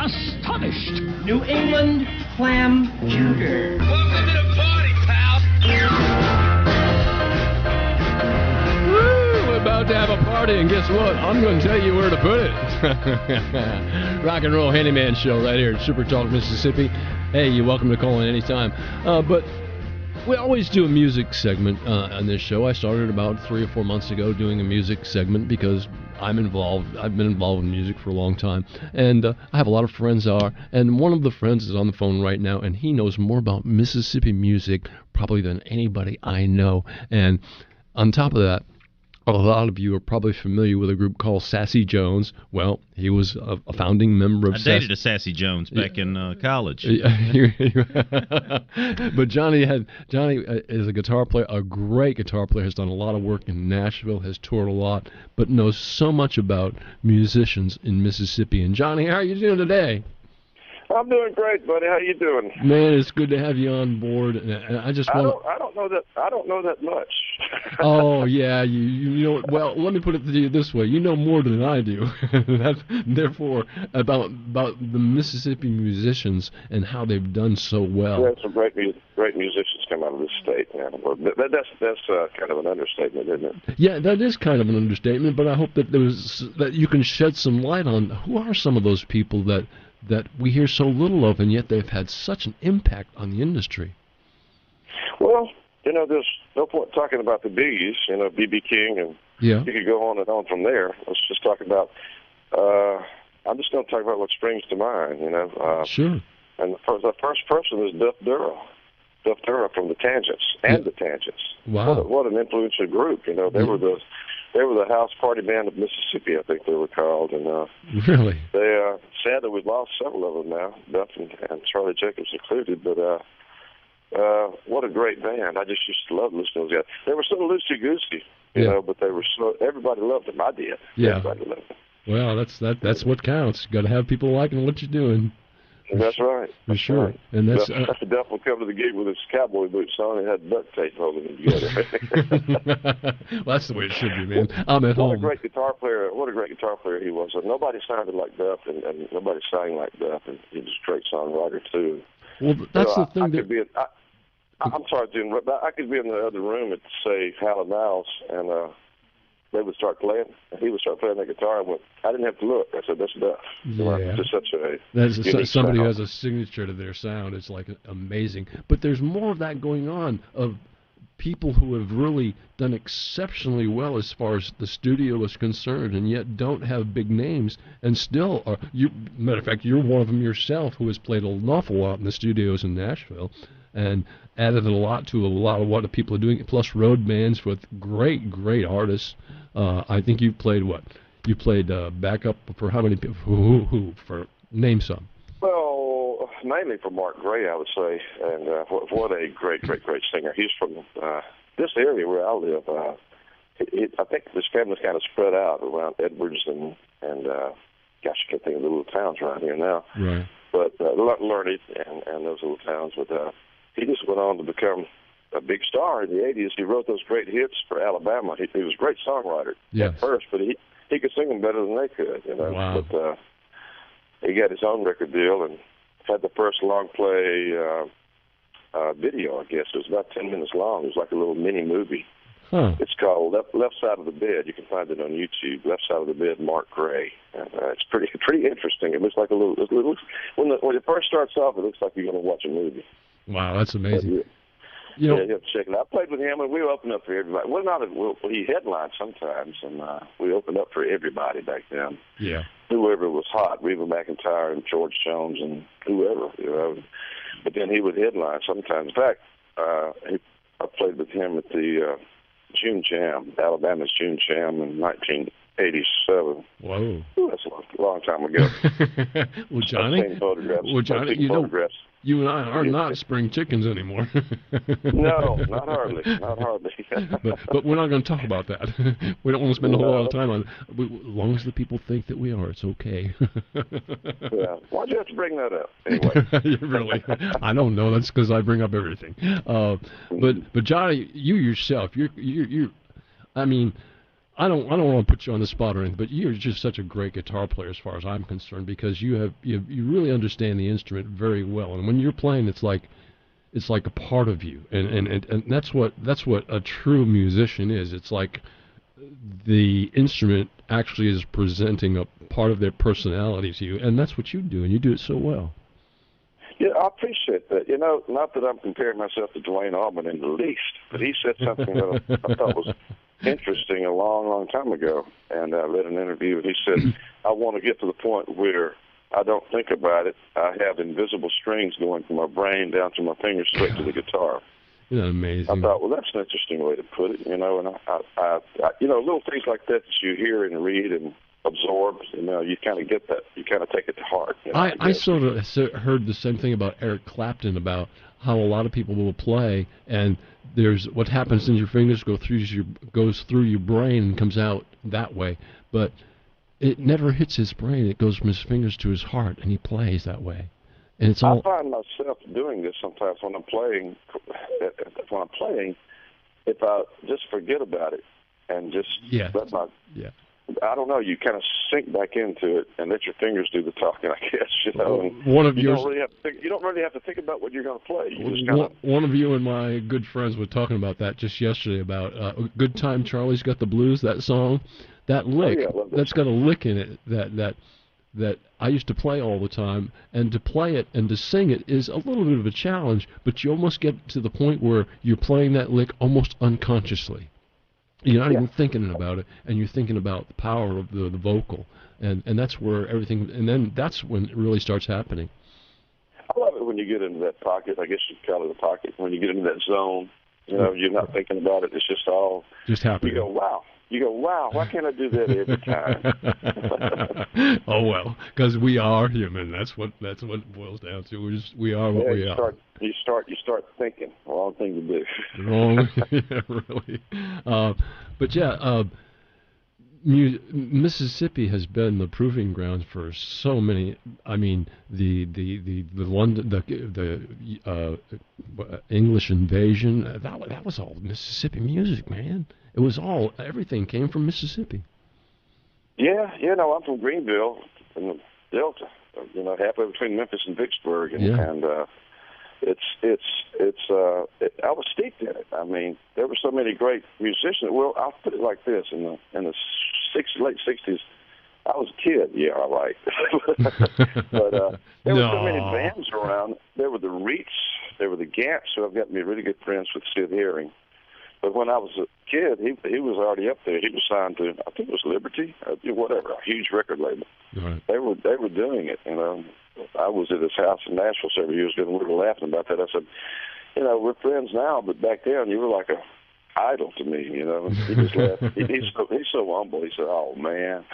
astonished. New England clam chowder. Welcome to the party, pal. Woo, we're about to have a party, and guess what? I'm going to tell you where to put it. Rock and Roll Handyman Show right here at SuperTalk, Mississippi. Hey, you're welcome to call in anytime. But we always do a music segment on this show. I started about 3 or 4 months ago doing a music segment because I'm involved. I've been involved in music for a long time, and I have a lot of friends and one of the friends is on the phone right now, and he knows more about Mississippi music probably than anybody I know. And on top of that, a lot of you are probably familiar with a group called Sassy Jones. Well, he was a founding member of I dated a Sassy Jones back in college. But Johnny is a guitar player, a great guitar player, has done a lot of work in Nashville, has toured a lot, but knows so much about musicians in Mississippi. And Johnny, how are you doing today? I'm doing great, buddy. How you doing? Man, it's good to have you on board. And I just want. I don't know that much. Oh yeah, you know. Well, let me put it to you this way: you know more than I do. Therefore, about the Mississippi musicians and how they've done so well. We have some great musicians come out of this state, man. That's kind of an understatement, isn't it? Yeah, that is kind of an understatement. But I hope that that you can shed some light on who are some of those people that we hear so little of, and yet they've had such an impact on the industry. Well, there's no point talking about the biggies, B.B. King, and you could go on and on from there. Let's just talk about, I'm just going to talk about what springs to mind, Sure. And the first person is Duff Durra. Duff Durra from the Tangents and the Tangents. Wow. What an influential group, They were the house party band of Mississippi, I think they were called, and really, they sadly we've lost several of them now, Duff and Charlie Jacobs included. But what a great band! I just used to love listening to those guys. They were so loosey goosey, but they were so everybody loved them. I did. Yeah. Everybody loved them. Well, that's what counts. Got to have people liking what you're doing. That's right. For sure. Right. And that's Duff would come to the gig with his cowboy boots on and had duct tape holding them together. Well, that's the way it should be, man. I'm at home. What a great guitar player he was. Nobody sounded like Duff, and nobody sang like Duff, and he was a great songwriter too. Well, that's the thing. I'm sorry to interrupt, but I could be in the other room at, say, Hal and Niles, and they would start playing, and he would start playing the guitar, and I didn't have to look. I said, that's Duff. Yeah. Just such a That's somebody who has a signature to their sound. It's like amazing. But there's more of that going on, of people who have really done exceptionally well as far as the studio is concerned, and yet don't have big names, and still are. Matter of fact, you're one of them yourself, who has played an awful lot in the studios in Nashville, and added a lot to a lot of what the people are doing, plus road bands with great artists. I think you played what? You played backup for how many people? Who? For name some. Well, mainly for Mark Gray, I would say, and what a great singer. He's from this area where I live. I think this family's kind of spread out around Edwards and gosh, I can't think of the little towns around here now. Right. But Learned and those little towns, but he just went on to become a big star in the 80s. He wrote those great hits for Alabama. He was a great songwriter at first, but he could sing them better than they could, Wow. But he got his own record deal and had the first long play video, I guess. It was about 10 minutes long. It was like a little mini movie. Huh. It's called Left Side of the Bed. You can find it on YouTube. Left Side of the Bed, Mark Gray. And, it's pretty interesting. It looks like when it first starts off, it looks like you're going to watch a movie. Wow, that's amazing. You have to check it out. I played with him, and we opened up for everybody. He headlined sometimes, and we opened up for everybody back then. Yeah. Whoever was hot, Reba McEntire and George Jones and whoever, But then he would headline sometimes. In fact, I played with him at the June Jam, Alabama's June Jam in 1987. Whoa. Ooh, that's a long time ago. Well, Johnny, you and I are not spring chickens anymore. No, not hardly. but we're not going to talk about that. We don't want to spend a whole lot of time on it. As long as the people think that we are, it's okay. Yeah. Why'd you have to bring that up? Anyway. Really? I don't know. That's because I bring up everything. But Johnny, you yourself, you're I mean, I don't want to put you on the spot or anything, but you're just such a great guitar player as far as I'm concerned, because you really understand the instrument very well, and when you're playing, it's like a part of you, and that's what a true musician is. It's like the instrument actually is presenting a part of their personality to you, and that's what you do, and you do it so well. Yeah, I appreciate that. You know, not that I'm comparing myself to Dwayne Allman in the least, but he said something that I thought was interesting a long, long time ago, and I read an interview, and he said, I want to get to the point where I don't think about it. I have invisible strings going from my brain down to my fingers straight to the guitar. Isn't that amazing? I thought, well, that's an interesting way to put it, you know, and I you know, little things like that you hear and read and absorb, you know, you kind of get that, you kind of take it to heart. You know, I sort of heard the same thing about Eric Clapton, about how a lot of people will play, and there's what happens in your fingers goes through your brain and comes out that way, but it never hits his brain. It goes from his fingers to his heart, and he plays that way. And it's all. I find myself doing this sometimes when I'm playing. If I just forget about it and just let my I don't know. You kind of sink back into it and let your fingers do the talking, I guess. You know, and one of you don't really have to think about what you're going to play. You just kind of. One of you and my good friends were talking about that just yesterday. About "Good Time Charlie's Got the Blues." That song, that lick, that's got a lick in it that I used to play all the time, and to play it and to sing it is a little bit of a challenge. But you almost get to the point where you're playing that lick almost unconsciously. You're not even thinking about it, and you're thinking about the power of the vocal, and that's where everything, and then that's when it really starts happening. I love it when you get into that pocket. I guess you'd call it a pocket. When you get into that zone, you know, you're not thinking about it. It's just all happening. You go, wow. Why can't I do that every time? Oh well, because we are human. That's what it boils down to. We are what we are. You start thinking. Wrong thing to do. Wrong, yeah, really. But yeah, Mississippi has been the proving ground for so many. I mean, the London, the English invasion. That was all Mississippi music, man. It was everything came from Mississippi. Yeah, no, I'm from Greenville in the Delta. You know, halfway between Memphis and Vicksburg, and I was steeped in it. I mean, there were so many great musicians. Well, I'll put it like this: in the late '60s, I was a kid. Yeah, all right. But there were so many bands around. There were the Reeds, there were the Gants, who I've got to be really good friends with Sid Herring. But when I was a kid, he was already up there. He was signed to, I think it was Liberty, whatever, a huge record label. Right. They were doing it. You know, I was at his house in Nashville several years ago, and we were laughing about that. I said, you know, we're friends now, but back then you were like a idol to me. You know, he just laughed. He's so humble. He said, "Oh man."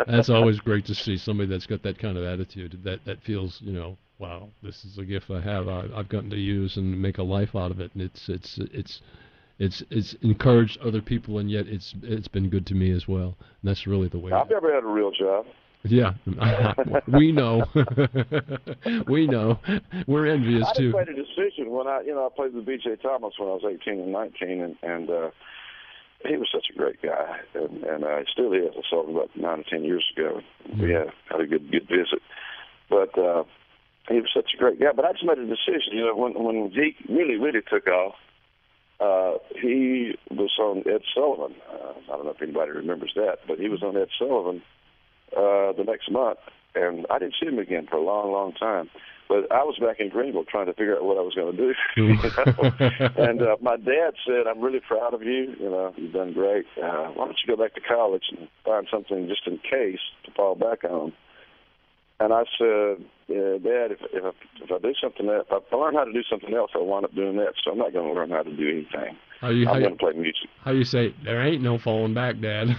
That's always great to see somebody that's got that kind of attitude. That feels, you know, wow, this is a gift I have. I've gotten to use and make a life out of it, and it's encouraged other people, and yet it's been good to me as well. And that's really the way. I've never had a real job. Yeah, we know. We know. We're envious too. I made a decision when I played with B.J. Thomas when I was 18 and 19, and he was such a great guy, and he still is. I saw him about 9 or 10 years ago. We had a good visit, but he was such a great guy. But I just made a decision. You know, when he really took off. He was on Ed Sullivan. I don't know if anybody remembers that, but he was on Ed Sullivan the next month, and I didn't see him again for a long, long time. But I was back in Greenville trying to figure out what I was going to do. You know? And my dad said, "I'm really proud of you. You know, you've done great. Why don't you go back to college and find something just in case to fall back on?" And I said, "Dad, if I do something else, if I learn how to do something else, I'll wind up doing that. So I'm not going to learn how to do anything. I'm going to play music." How you say, there ain't no falling back, Dad?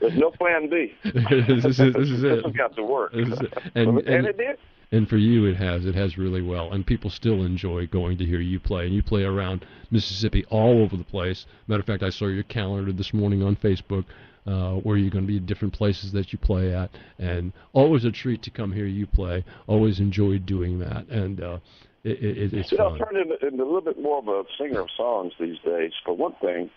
There's no plan B. This is it. This has got to work. And it did. And for you, it has really well. And people still enjoy going to hear you play. And you play around Mississippi all over the place. Matter of fact, I saw your calendar this morning on Facebook. Where you're going to be in different places that you play at, and always a treat to come hear you play. Always enjoy doing that, and it's fun. I've turned into a little bit more of a singer of songs these days. For one thing,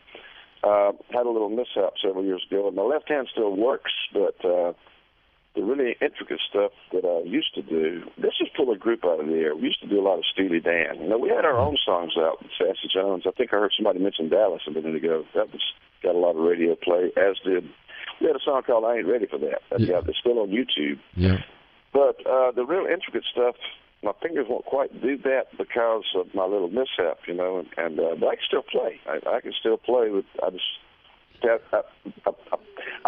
Had a little mishap several years ago, and my left hand still works, but the really intricate stuff that I used to do, this just pulled a group out of the air. We used to do a lot of Steely Dan. You know, we had our own songs out with Sassy Jones. I think I heard somebody mention Dallas a minute ago. That was got a lot of radio play, as did, we had a song called I Ain't Ready for That. It's still on YouTube. Yeah. But the real intricate stuff, my fingers won't quite do that because of my little mishap, you know, and but I can still play. I can still play with, I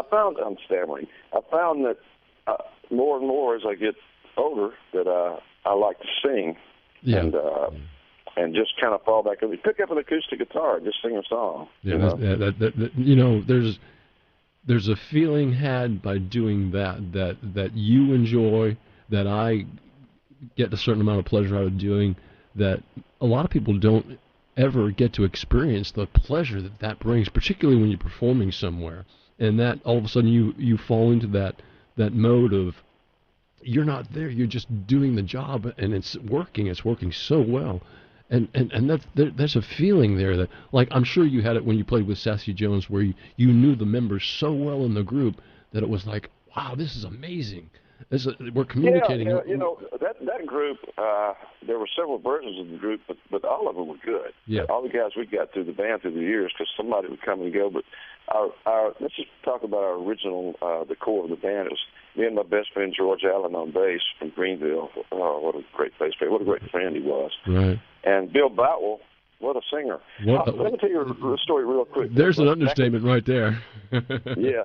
found, I'm stammering, I found that more and more as I get older that I like to sing and just kind of fall back. Pick up an acoustic guitar and just sing a song. Yeah, you know, there's a feeling had by doing that you enjoy, that I get a certain amount of pleasure out of doing, that a lot of people don't ever get to experience the pleasure that brings, particularly when you're performing somewhere, and that all of a sudden you fall into that mode of you're not there, you're just doing the job, and it's working so well, and there's a feeling there that, like, I'm sure you had it when you played with Sassy Jones, where you knew the members so well in the group that it was like, wow, this is amazing. We're communicating. Yeah, you know, that group, there were several versions of the group, but all of them were good. Yeah. All the guys we got through the band through the years, because somebody would come and go, but our let's just talk about our original, the core of the band. It was me and my best friend George Allen on bass from Greenville. Oh, what a great bass player! What a great friend he was. Right. And Bill Bowell, what a singer. Let me tell you a story real quick. There's an understatement right there. Yeah,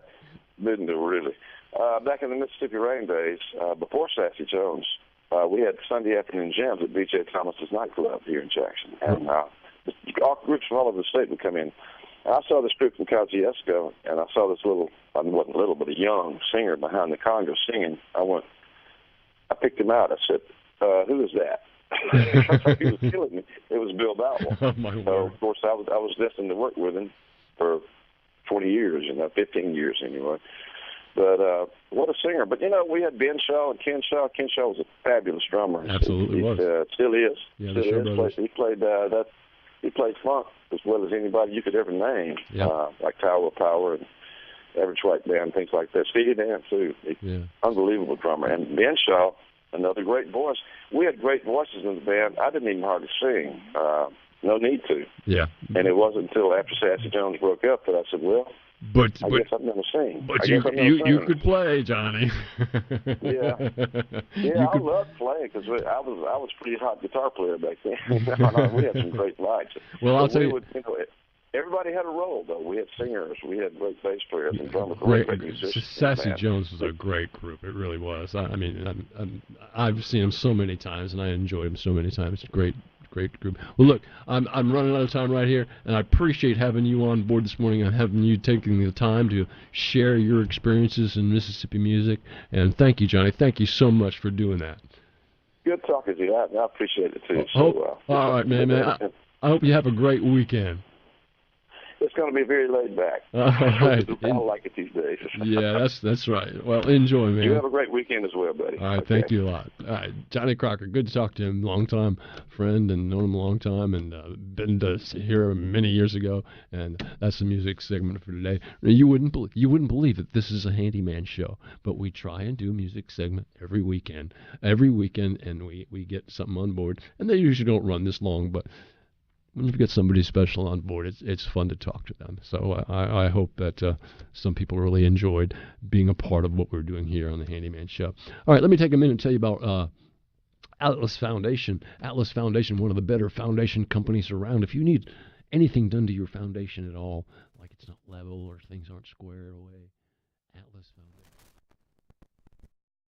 didn't it really? Back in the Mississippi Rain days, before Sassy Jones, we had Sunday afternoon jams at B.J. Thomas's nightclub here in Jackson. And all groups from all over the state would come in. And I saw this group from Kosciuszko, and I saw this little, I wasn't little, but a young singer behind the conga singing. I picked him out. I said, who is that? He was killing me. It was Bill Bowell. Oh, my word. So, of course, I was destined to work with him for 20 years, 15 years anyway. But what a singer. But, you know, we had Ben Shaw and Ken Shaw. Ken Shaw was a fabulous drummer. Absolutely he was. Still is. Yeah, still is. He played funk as well as anybody you could ever name, like Tower of Power and Average White Band, things like that. Steely Dan, too. Unbelievable drummer. And Ben Shaw, another great voice. We had great voices in the band. I didn't even hardly sing. No need to. Yeah. And it wasn't until after Sassy Jones broke up that I said, well, I guess I'm going to sing. But you could play, Johnny. Yeah, I loved playing because I was a pretty hot guitar player back then. We had some great nights. Well, I'll tell you. Everybody had a role, though. We had singers, we had great bass players and drummers, great musicians. Sassy Jones was a great group. It really was. I mean, I've seen him so many times, and I enjoyed him so many times. Great group. Well, look, I'm running out of time right here, and I appreciate having you on board this morning and having you taking the time to share your experiences in Mississippi music. And thank you, Johnny. Thank you so much for doing that. Good talking to you. I appreciate it, too. All right, man. I hope you have a great weekend. It's going to be very laid back. All right. I don't like it these days. Yeah, that's right. Well, enjoy, man. You have a great weekend as well, buddy. All right, thank you a lot. All right, Johnny Crocker, good to talk to him. Long-time friend and known him a long time, and been to here many years ago. And that's the music segment for today. You wouldn't believe that this is a handyman show, but we try and do a music segment every weekend, and we get something on board. And they usually don't run this long, but when you get somebody special on board, it's fun to talk to them. So I hope that some people really enjoyed being a part of what we're doing here on the Handyman Show. All right, let me take a minute and tell you about Atlas Foundation. Atlas Foundation, one of the better foundation companies around. If you need anything done to your foundation at all, like it's not level or things aren't squared away, Atlas Foundation.